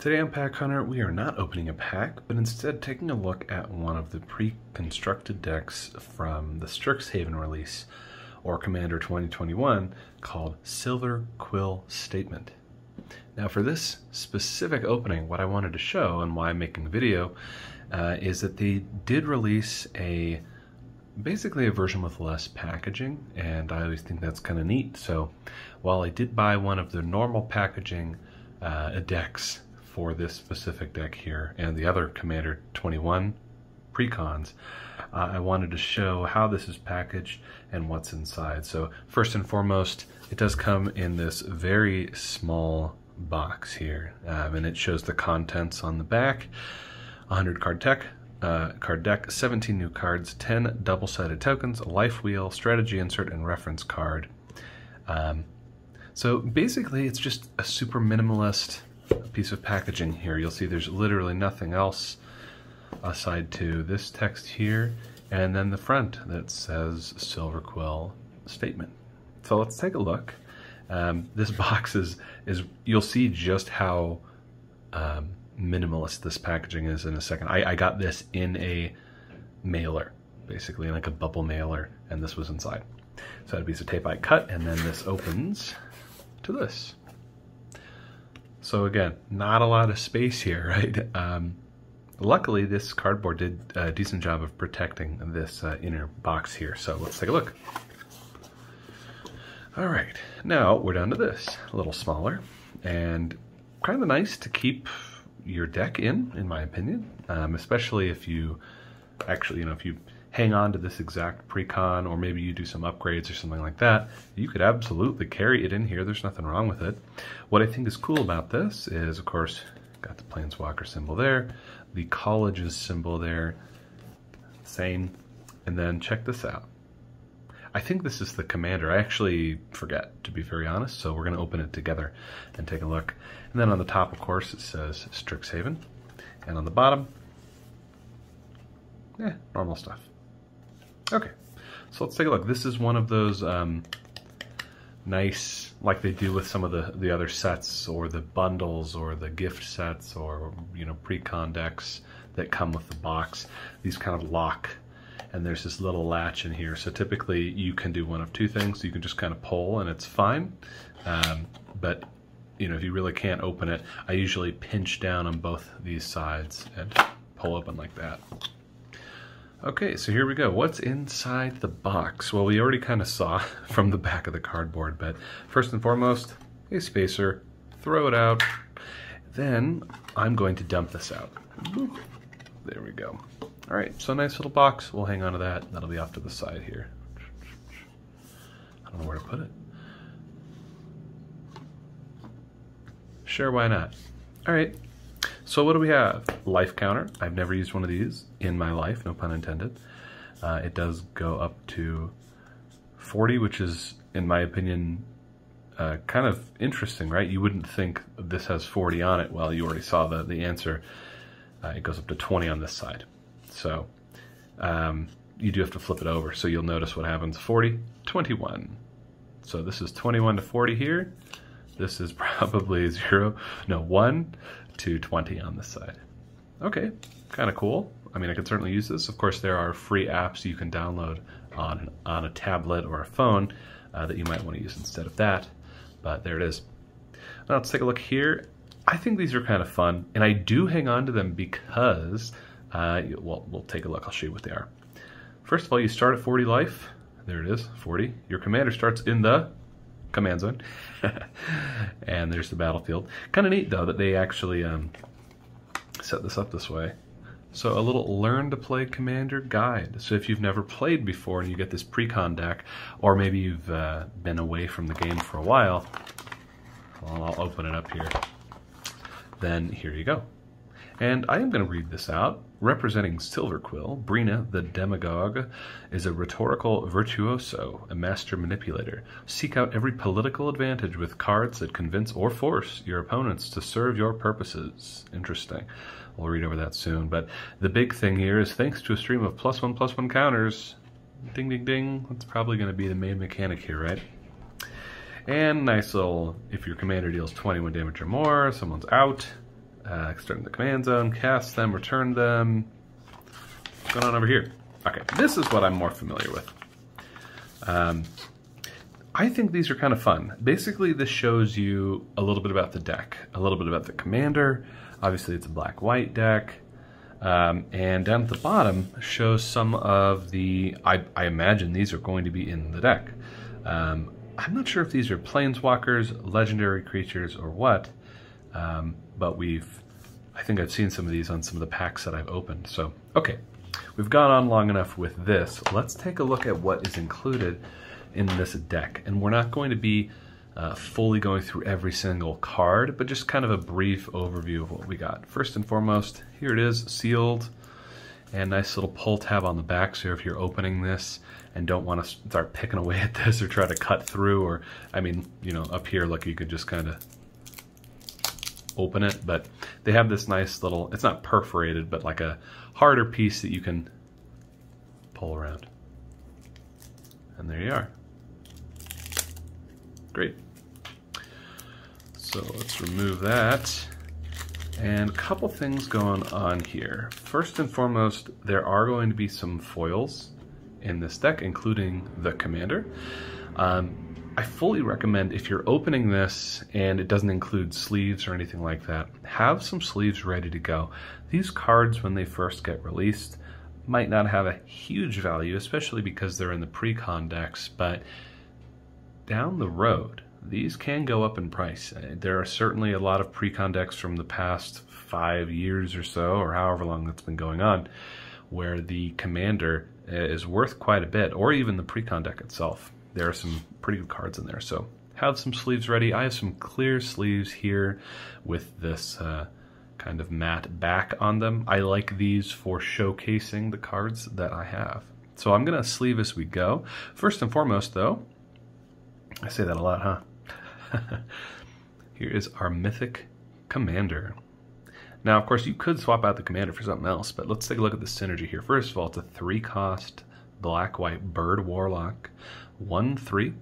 Today on Pack Hunter, we are not opening a pack, but instead taking a look at one of the pre-constructed decks from the Strixhaven release, or Commander 2021, called Silverquill Statement. Now for this specific opening, what I wanted to show, and why I'm making the video, is that they did release basically a version with less packaging, and I always think that's kind of neat. So while I did buy one of the normal packaging decks for this specific deck here and the other Commander 21 Precons, I wanted to show how this is packaged and what's inside. So first and foremost, it does come in this very small box here, and it shows the contents on the back. 100 card deck, 17 new cards, 10 double-sided tokens, a life wheel, strategy insert, and reference card. So basically it's just a super minimalist piece of packaging here. You'll see there's literally nothing else aside to this text here and then the front that says Silverquill Statement. So let's take a look. This box is you'll see just how minimalist this packaging is in a second. I got this in a mailer, basically like a bubble mailer, and this was inside. So I had a piece of tape I cut, and then this opens to this. So again, not a lot of space here, right? Luckily, this cardboard did a decent job of protecting this inner box here. So let's take a look. All right, now we're down to this, a little smaller, and kind of nice to keep your deck in my opinion, especially if you actually, if you hang on to this exact Precon, or maybe you do some upgrades or something like that, you could absolutely carry it in here. There's nothing wrong with it. What I think is cool about this is, of course, got the Planeswalker symbol there, the college's symbol there, same, and then check this out. I think this is the Commander. I actually forget, to be very honest, so we're going to open it together and take a look. And then on the top, of course, it says Strixhaven, and on the bottom, normal stuff. Okay, so let's take a look. This is one of those nice, like they do with some of the other sets, or the bundles, or the gift sets, or Precon decks that come with the box. These kind of lock, and there's this little latch in here. So typically you can do one of two things. You can just kind of pull and it's fine, but if you really can't open it, I usually pinch down on both these sides and pull open like that. Okay, so here we go. What's inside the box? Well, we already kind of saw from the back of the cardboard, but first and foremost, a spacer, throw it out. Then I'm going to dump this out. There we go. All right, so nice little box. We'll hang on to that. That'll be off to the side here. I don't know where to put it. Sure, why not? All right. So what do we have? Life counter. I've never used one of these in my life, no pun intended. It does go up to 40, which is, in my opinion, kind of interesting, right? You wouldn't think this has 40 on it. Well, you already saw the answer. It goes up to 20 on this side. So you do have to flip it over, so you'll notice what happens. 40, 21. So this is 21 to 40 here. This is probably 1 to 20 on this side. Okay, kind of cool. I mean, I could certainly use this. Of course, there are free apps you can download on a tablet or a phone that you might want to use instead of that, but there it is. Now let's take a look here. I think these are kind of fun, and I do hang on to them because, well, we'll take a look. I'll show you what they are. First of all, you start at 40 life. There it is, 40. Your commander starts in the command zone. And there's the battlefield. Kind of neat though that they actually set this up this way. So a little learn to play commander guide. So if you've never played before and you get this Precon deck, or maybe you've been away from the game for a while, well, I'll open it up here. Then here you go. And I am going to read this out. Representing Silverquill, Brina the Demagogue is a rhetorical virtuoso, a master manipulator. Seek out every political advantage with cards that convince or force your opponents to serve your purposes. Interesting. We'll read over that soon. But the big thing here is, thanks to a stream of +1/+1 counters, ding ding ding, that's probably going to be the main mechanic here, right? And nice little, if your commander deals 21 damage or more, someone's out. Start in the command zone, cast them, return them. What's going on over here? Okay, this is what I'm more familiar with. I think these are kind of fun. Basically, this shows you a little bit about the deck, a little bit about the commander. Obviously, it's a black-white deck. And down at the bottom shows some of the, I imagine these are going to be in the deck. I'm not sure if these are planeswalkers, legendary creatures, or what, but I think I've seen some of these on some of the packs that I've opened. So, okay, we've gone on long enough with this. Let's take a look at what is included in this deck. And we're not going to be fully going through every single card, but just kind of a brief overview of what we got. First and foremost, here it is, sealed, and nice little pull tab on the back, so if you're opening this and don't want to start picking away at this or try to cut through, or, I mean, you know, up here, look, you could just kind of open it, but they have this nice little, it's not perforated, but like a harder piece that you can pull around. And there you are. Great. So let's remove that. And a couple things going on here. First and foremost, there are going to be some foils in this deck, including the commander. I fully recommend, if you're opening this and it doesn't include sleeves or anything like that, have some sleeves ready to go. These cards, when they first get released, might not have a huge value, especially because they're in the Precon decks, but down the road, these can go up in price. There are certainly a lot of Precon decks from the past 5 years or so, or however long that's been going on, where the commander is worth quite a bit, or even the Precon deck itself. There are some pretty good cards in there, so have some sleeves ready. I have some clear sleeves here with this kind of matte back on them. I like these for showcasing the cards that I have. So I'm going to sleeve as we go. First and foremost, though, I say that a lot, huh? Here is our Mythic Commander. Now, of course, you could swap out the Commander for something else, but let's take a look at the synergy here. First of all, it's a 3-cost black-white Bird Warlock, 1/3.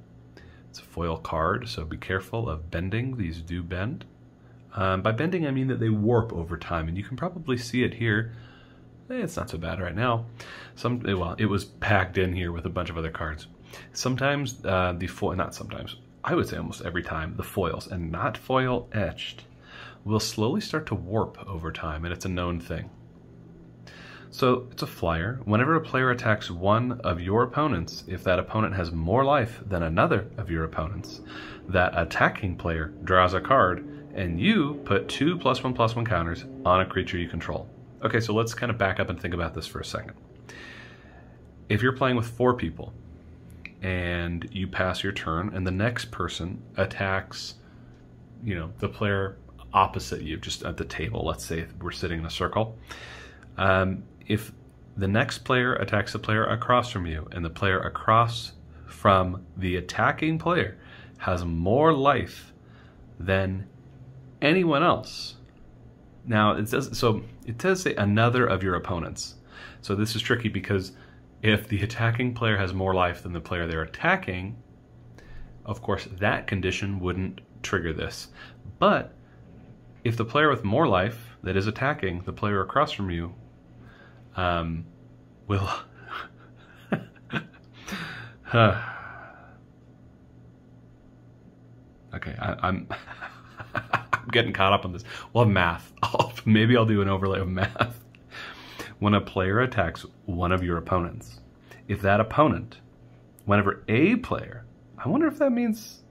It's a foil card, so be careful of bending. These do bend. By bending, I mean that they warp over time, and you can probably see it here. It's not so bad right now. Well, it was packed in here with a bunch of other cards. Sometimes not sometimes, I would say almost every time, the foils, and not foil etched, will slowly start to warp over time, and it's a known thing. So it's a flyer. Whenever a player attacks one of your opponents, if that opponent has more life than another of your opponents, that attacking player draws a card, and you put 2 +1/+1 counters on a creature you control. Okay, so let's kind of back up and think about this for a second. If you're playing with 4 people, and you pass your turn, and the next person attacks, you know, the player opposite you, just at the table, let's say we're sitting in a circle. If the next player attacks the player across from you, and the player across from the attacking player has more life than anyone else. Now, it does say another of your opponents. So this is tricky because if the attacking player has more life than the player they're attacking, of course, that condition wouldn't trigger this. But if the player with more life that is attacking the player across from you will... Okay, I'm getting caught up on this. We'll have math. Maybe I'll do an overlay of math. When a player attacks one of your opponents, if that opponent, whenever a player, I wonder if that means,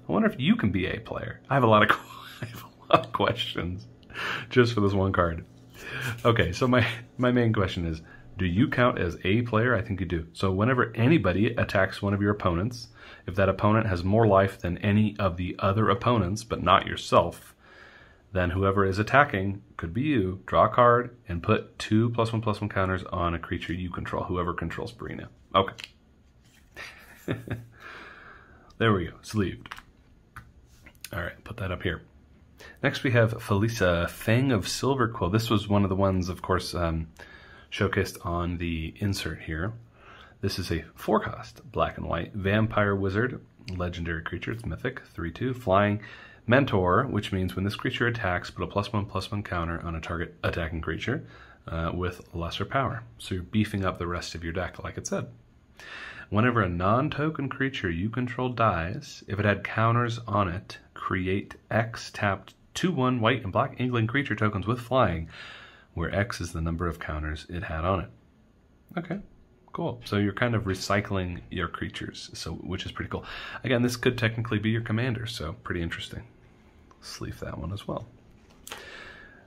I wonder if you can be a player. I have a lot of questions just for this one card. Okay, so my main question is, do you count as a player? I think you do. So whenever anybody attacks one of your opponents, if that opponent has more life than any of the other opponents, but not yourself, then whoever is attacking, could be you, draw a card and put 2 +1/+1 counters on a creature you control, whoever controls Brina. Okay. There we go, sleeved. All right, put that up here. Next we have Felisa, Fang of Silverquill. This was one of the ones, of course, showcased on the insert here. This is a 4-cost black and white vampire wizard, legendary creature. It's mythic, 3/2, flying, Mentor, which means when this creature attacks, put a +1/+1 counter on a target attacking creature with lesser power. So you're beefing up the rest of your deck, like it said. Whenever a non-token creature you control dies, if it had counters on it, create X tapped 2/1 white and black England creature tokens with flying, where X is the number of counters it had on it. Okay, cool. So you're kind of recycling your creatures, which is pretty cool. Again, this could technically be your commander, so pretty interesting. Sleeve that one as well.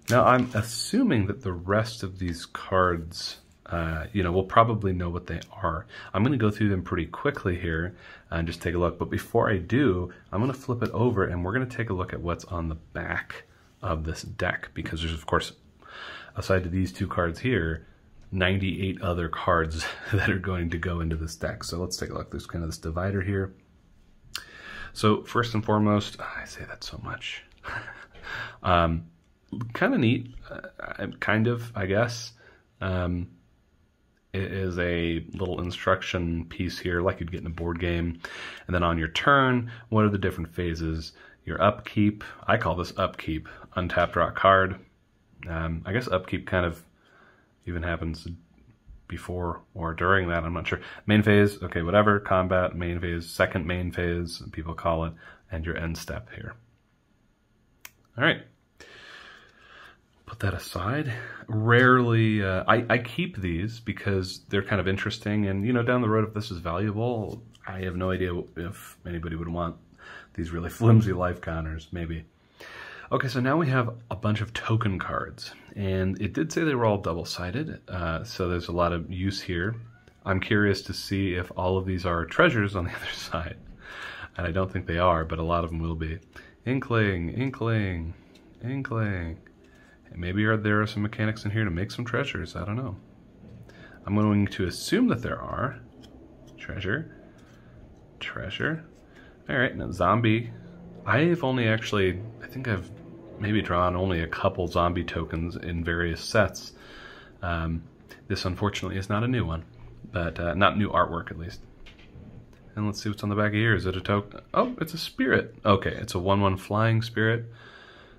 Now I'm assuming that the rest of these cards, we'll probably know what they are. I'm going to go through them pretty quickly here and just take a look. But before I do, I'm going to flip it over and we're going to take a look at what's on the back of this deck, because there's, of course, aside to these two cards here, 98 other cards that are going to go into this deck. So let's take a look. There's kind of this divider here. So first and foremost, I say that so much. Kind of neat, I guess. It is a little instruction piece here, like you'd get in a board game. And then on your turn, what are the different phases? Your upkeep, I call this upkeep, untap, draw a card. I guess upkeep kind of even happens before or during that, I'm not sure. Main phase, okay, whatever, combat, main phase, second main phase, people call it, and your end step here. All right. Put that aside. Rarely, I keep these because they're kind of interesting, and down the road, if this is valuable, I have no idea if anybody would want these really flimsy life counters, maybe. Okay, so now we have a bunch of token cards, and it did say they were all double-sided, so there's a lot of use here. I'm curious to see if all of these are treasures on the other side, and I don't think they are, but a lot of them will be. Inkling, Inkling, Inkling. Maybe there are some mechanics in here to make some treasures. I don't know. I'm going to assume that there are. Treasure. Treasure. Alright, now zombie. I've only actually, I think I've maybe drawn only a couple zombie tokens in various sets. This unfortunately is not a new one, but not new artwork at least. And let's see what's on the back of here. Is it a token? Oh, it's a spirit. Okay, it's a 1/1 flying spirit.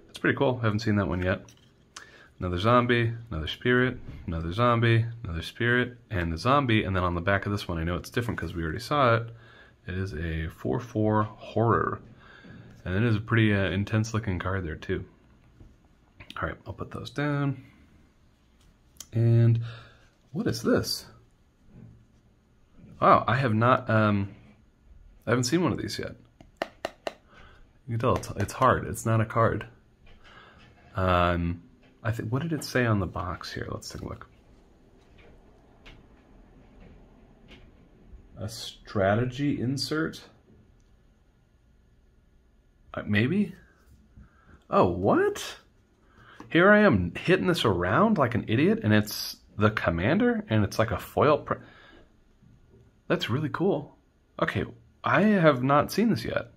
That's pretty cool. Haven't seen that one yet. Another zombie, another spirit, another zombie, another spirit, and a zombie. And then on the back of this one, I know it's different because we already saw it. It is a 4/4 horror. And it is a pretty intense looking card there too. All right, I'll put those down. And what is this? Wow, I have not, I haven't seen one of these yet. You can tell it's hard. It's not a card. I think, what did it say on the box here? Let's take a look. A strategy insert? Maybe? Oh, what? Here I am hitting this around like an idiot, and it's the commander, and it's like a foil print. That's really cool. Okay, I have not seen this yet.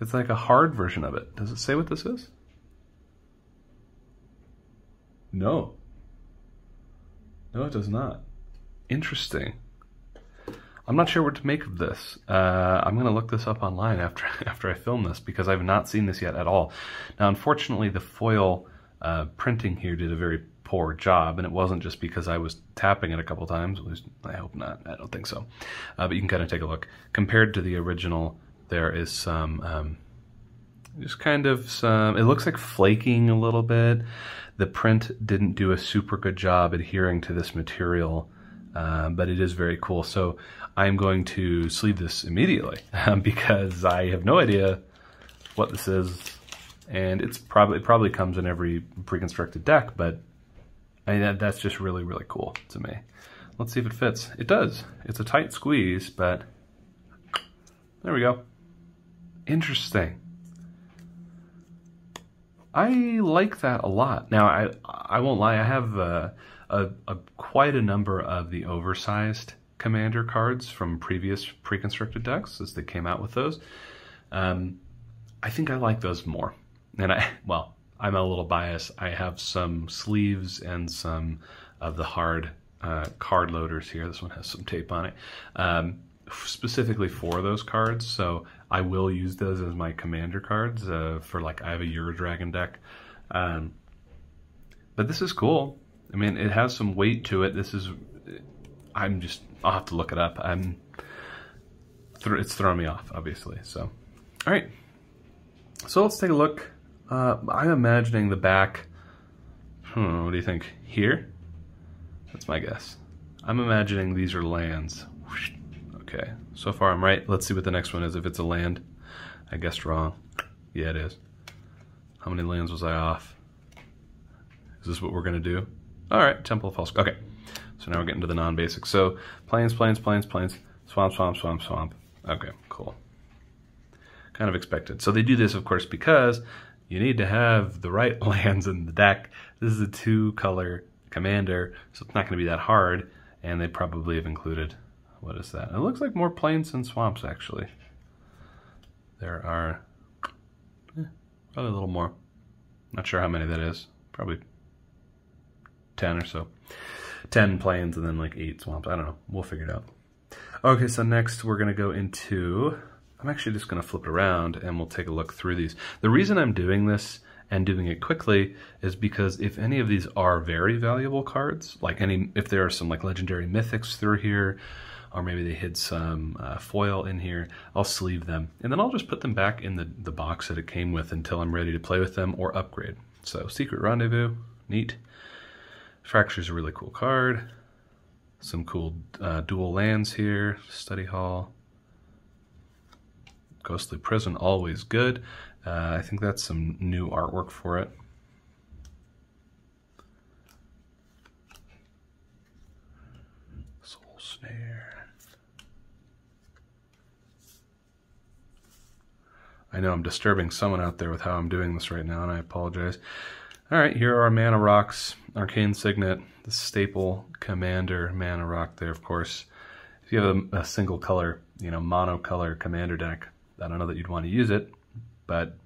It's like a hard version of it. Does it say what this is? No. No, it does not. Interesting. I'm not sure what to make of this. I'm going to look this up online after I film this, because I've not seen this yet at all. Now, unfortunately, the foil printing here did a very poor job, and it wasn't just because I was tapping it a couple times. At least, I hope not. I don't think so. But you can kind of take a look. Compared to the original, there is some, just kind of some, it looks like flaking a little bit. The print didn't do a super good job adhering to this material, but it is very cool. So I'm going to sleeve this immediately because I have no idea what this is, and it probably comes in every pre-constructed deck, but I mean, that's just really, really cool to me. Let's see if it fits. It does. It's a tight squeeze, but there we go. Interesting. I like that a lot. Now, I won't lie, I have quite a number of the oversized commander cards from previous pre-constructed decks as they came out with those. I think I like those more. And I'm a little biased. I have some sleeves and some of the hard card loaders here. This one has some tape on it, specifically for those cards. So I will use those as my commander cards for like, I have a Eurodragon deck. But this is cool. I mean, it has some weight to it. This is, I'll have to look it up. It's throwing me off, obviously. So, all right. So let's take a look. I'm imagining the back, what do you think? Here? That's my guess. I'm imagining these are lands. Okay, so far I'm right. Let's see what the next one is. If it's a land, I guessed wrong. Yeah, it is. How many lands was I off? Is this what we're gonna do? All right, Temple of False. Okay, so now we're getting to the non-basics. So plains, plains, plains, plains, swamp, swamp, swamp, swamp. Okay, cool. Kind of expected. So they do this, of course, because you need to have the right lands in the deck. This is a 2-color commander, so it's not going to be that hard. And they probably have included, what is that? It looks like more plains and swamps, actually. There are probably a little more. Not sure how many that is. Probably 10 or so. 10 plains and then like 8 swamps. I don't know. We'll figure it out. Okay, so next we're going to go into... I'm actually just going to flip it around and we'll take a look through these. The reason I'm doing this and doing it quickly is because if any of these are very valuable cards, like if there are some like legendary mythics through here, or maybe they hid some foil in here, I'll sleeve them. And then I'll just put them back in the box that it came with until I'm ready to play with them or upgrade. So Secret Rendezvous, neat. Fracture's a really cool card. Some cool dual lands here. Study Hall. Ghostly Prison, always good. I think that's some new artwork for it. Soul Snare. I know I'm disturbing someone out there with how I'm doing this right now, and I apologize. All right, here are our mana rocks. Arcane Signet, the staple commander mana rock there, of course. If you have a single color, monocolor commander deck, I don't know that you'd want to use it, but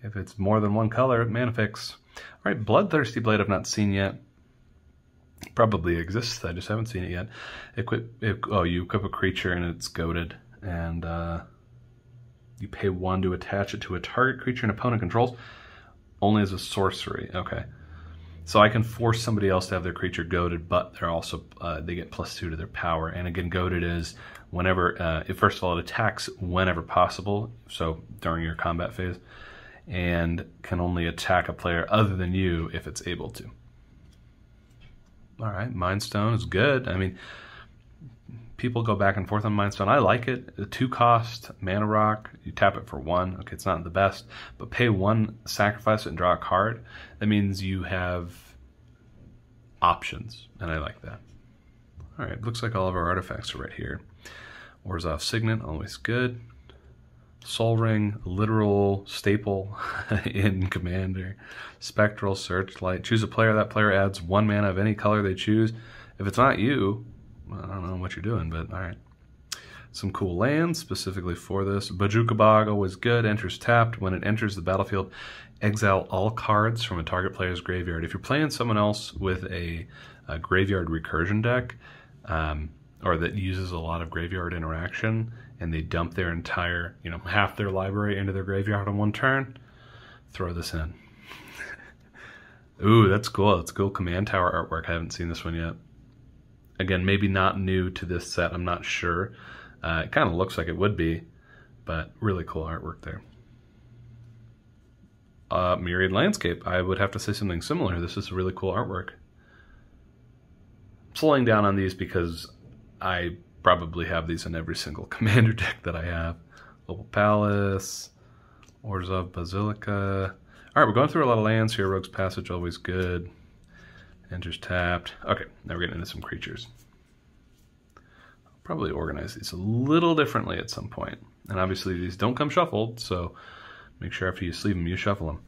if it's more than one color, mana fix. All right, Bloodthirsty Blade I've not seen yet. Probably exists, I just haven't seen it yet. You equip a creature and it's goaded, and you pay 1 to attach it to a target creature an opponent controls, only as a sorcery. Okay. So I can force somebody else to have their creature goaded, but they're also they get +2 to their power. And again, goaded is whenever, first of all, it attacks whenever possible, so during your combat phase, and can only attack a player other than you if it's able to. All right, Mind Stone is good. I mean, people go back and forth on Mind Stone. I like it. The 2-cost mana rock, you tap it for 1. Okay, it's not the best, but pay 1, sacrifice it, and draw a card. That means you have options, and I like that. All right, looks like all of our artifacts are right here. Orzhov Signet, always good. Soul Ring, literal staple in Commander. Spectral Searchlight. Choose a player. That player adds 1 mana of any color they choose. If it's not you, well, I don't know what you're doing, but all right. Some cool lands specifically for this. Bojuka Bog, always good. Enters tapped. When it enters the battlefield, exile all cards from a target player's graveyard. If you're playing someone else with a graveyard recursion deck, or that uses a lot of graveyard interaction, and they dump their entire, half their library into their graveyard on 1 turn, throw this in. Ooh, that's cool. That's cool command tower artwork. I haven't seen this one yet. Again, maybe not new to this set. I'm not sure. It kind of looks like it would be, but really cool artwork there. Myriad Landscape. I would have to say something similar. This is really cool artwork. I'm slowing down on these because I probably have these in every single commander deck that I have. Opal Palace, Orzhov Basilica. All right, we're going through a lot of lands here. Rogue's Passage, always good. Enters tapped. Okay, now we're getting into some creatures. I'll probably organize these a little differently at some point. And obviously these don't come shuffled, so make sure after you sleeve them, you shuffle them.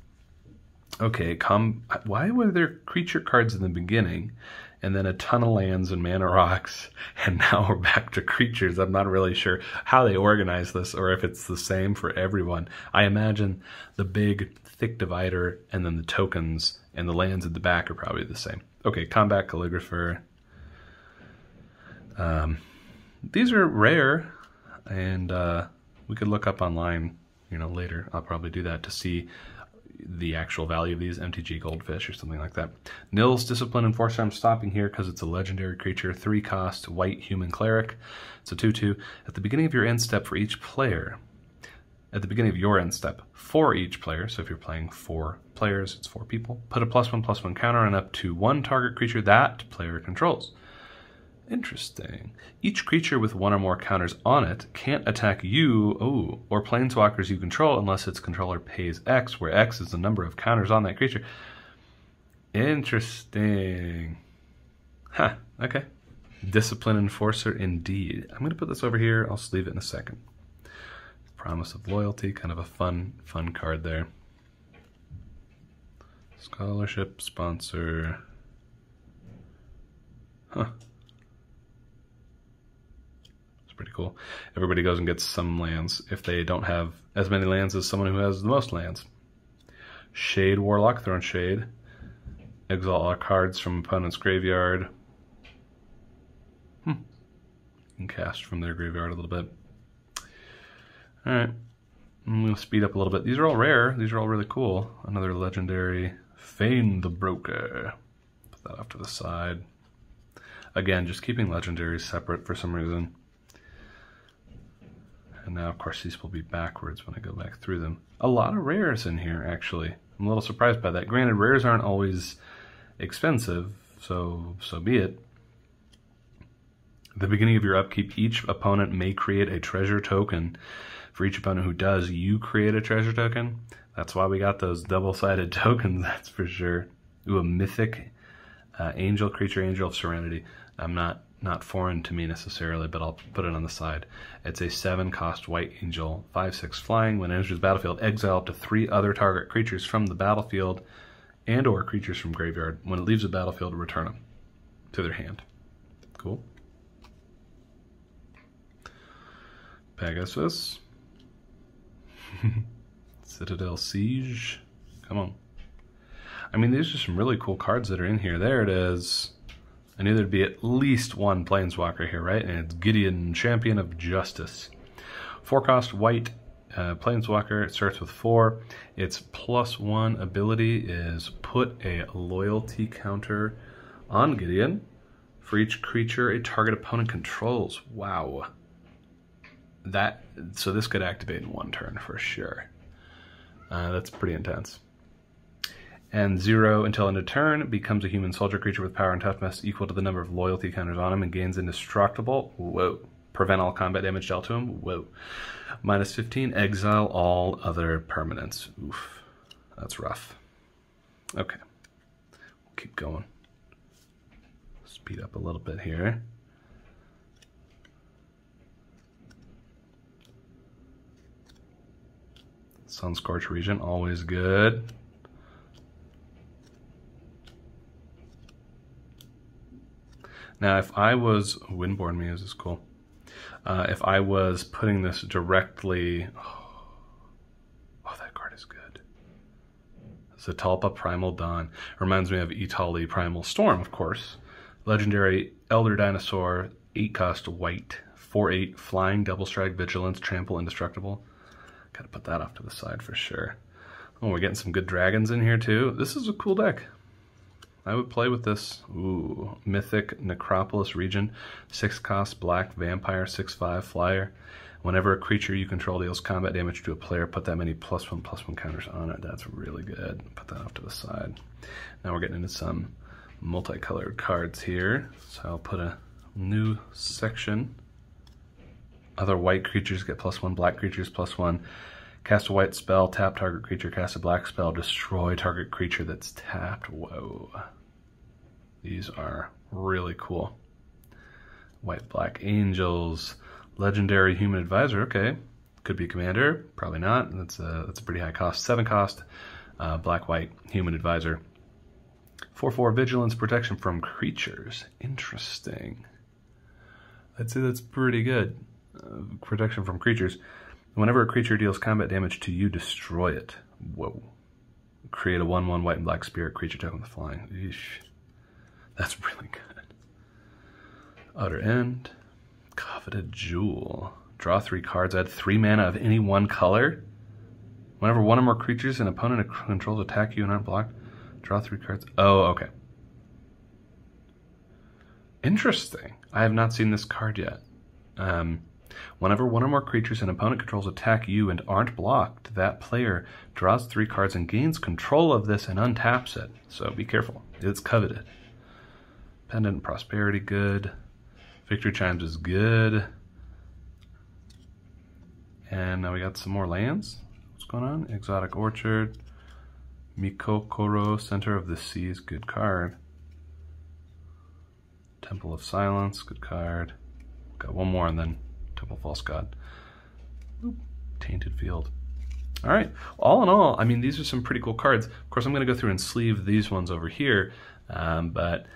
Okay, why were there creature cards in the beginning, and then a ton of lands and mana rocks, and now we're back to creatures? I'm not really sure how they organize this, or if it's the same for everyone. I imagine the big, thick divider, and then the tokens and the lands at the back are probably the same. Okay, Combat Calligrapher. These are rare, and We could look up online, you know, later. I'll probably do that to see the actual value of these, MTG Goldfish or something like that. Nils Discipline Enforcer. I'm stopping here because it's a legendary creature, 3 cost, white human cleric. It's a 2/2. At the beginning of your end step for each player, at the beginning of your end step for each player, so if you're playing 4 players, it's 4 people, put a +1/+1 counter on up to 1 target creature that player controls. Interesting. Each creature with 1 or more counters on it can't attack you or planeswalkers you control unless its controller pays X, where X is the number of counters on that creature. Interesting. Huh, okay. Discipline Enforcer indeed. I'm going to put this over here. I'll sleeve it in a second. Promise of Loyalty, kind of a fun card there. Scholarship, sponsor. Huh. Pretty cool. Everybody goes and gets some lands if they don't have as many lands as someone who has the most lands. Shade Warlock, Throne Shade. Exile all cards from opponent's graveyard. And cast from their graveyard a little bit. Alright. I'm going to speed up a little bit. These are all rare. These are all really cool. Another legendary. Fane the Broker. Put that off to the side. Again, just keeping legendaries separate for some reason. And now, of course, these will be backwards when I go back through them. A lot of rares in here, actually. I'm a little surprised by that. Granted, rares aren't always expensive, so be it. At the beginning of your upkeep, each opponent may create a treasure token. For each opponent who does, you create a treasure token. That's why we got those double-sided tokens, that's for sure. Ooh, a mythic angel creature, Angel of Serenity. I'm not foreign to me necessarily, but I'll put it on the side. It's a 7 cost white angel, 5/6 flying. When it enters the battlefield, exile up to 3 other target creatures from the battlefield and or creatures from graveyard. When it leaves the battlefield, return them to their hand. Cool. Pegasus. Citadel Siege. Come on. I mean, these are some really cool cards that are in here. There it is. I knew there'd be at least 1 planeswalker here, right? And it's Gideon, Champion of Justice. 4 cost white planeswalker. It starts with 4. Its +1 ability is put a loyalty counter on Gideon for each creature a target opponent controls. Wow. So this could activate in 1 turn for sure. That's pretty intense. And 0 until end of turn becomes a human soldier creature with power and toughness equal to the number of loyalty counters on him and gains indestructible. Whoa. Prevent all combat damage dealt to him. Whoa. -15, exile all other permanents. Oof. That's rough. Okay. We'll keep going. Speed up a little bit here. Sunscorch Region, always good. Now, if I was Windborne Muse is cool. If I was putting this directly, oh, that card is good. Zatalpa Primal Dawn reminds me of Itali Primal Storm, of course. Legendary Elder Dinosaur, 8 cost white, 4/8 flying, double strike, vigilance, trample, indestructible. Gotta put that off to the side for sure. Oh, we're getting some good dragons in here too. This is a cool deck. I would play with this. Ooh, Mythic Necropolis Region, 6 cost black vampire, 6/5 flyer. Whenever a creature you control deals combat damage to a player, put that many +1/+1 counters on it. That's really good. Put that off to the side. Now we're getting into some multicolored cards here. So I'll put a new section. Other white creatures get +1, black creatures +1. Cast a white spell, tap target creature, cast a black spell, destroy target creature that's tapped. Whoa. These are really cool. White Black Angels, Legendary Human Advisor, okay. Could be Commander, probably not. That's a pretty high cost. 7 cost, Black-White Human Advisor. 4/4 Vigilance, Protection from Creatures. Interesting. I'd say that's pretty good. Protection from creatures. Whenever a creature deals combat damage to you, destroy it. Whoa. Create a 1/1 white and black spirit creature token with flying. Eesh. That's really good. Utter End. Coveted Jewel. Draw 3 cards, add 3 mana of any one color. Whenever one or more creatures an opponent controls attack you and aren't blocked, draw 3 cards. Oh, okay. Interesting. I have not seen this card yet. Whenever one or more creatures an opponent controls attack you and aren't blocked, that player draws 3 cards and gains control of this and untaps it. So be careful. It's coveted. Pendant Prosperity, good. Victory Chimes is good. And now we got some more lands. What's going on? Exotic Orchard. Mikokoro, Center of the Seas, good card. Temple of Silence, good card. Got one more and then Temple False God. Oop, Tainted Field. All right, all in all, I mean, these are some pretty cool cards. Of course, I'm going to go through and sleeve these ones over here, but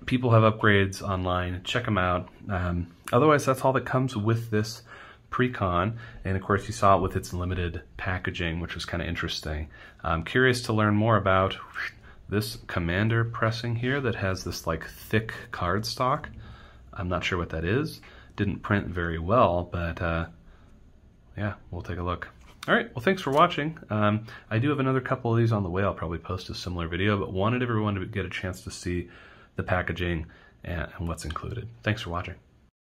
people have upgrades online. Check them out. Otherwise, that's all that comes with this Precon, and of course you saw it with its limited packaging, which was kind of interesting. I'm curious to learn more about this Commander pressing here that has this like thick cardstock. I'm not sure what that is. Didn't print very well, but yeah, we'll take a look. All right, well, thanks for watching. I do have another couple of these on the way. I'll probably post a similar video, but wanted everyone to get a chance to see the packaging and what's included. Thanks for watching.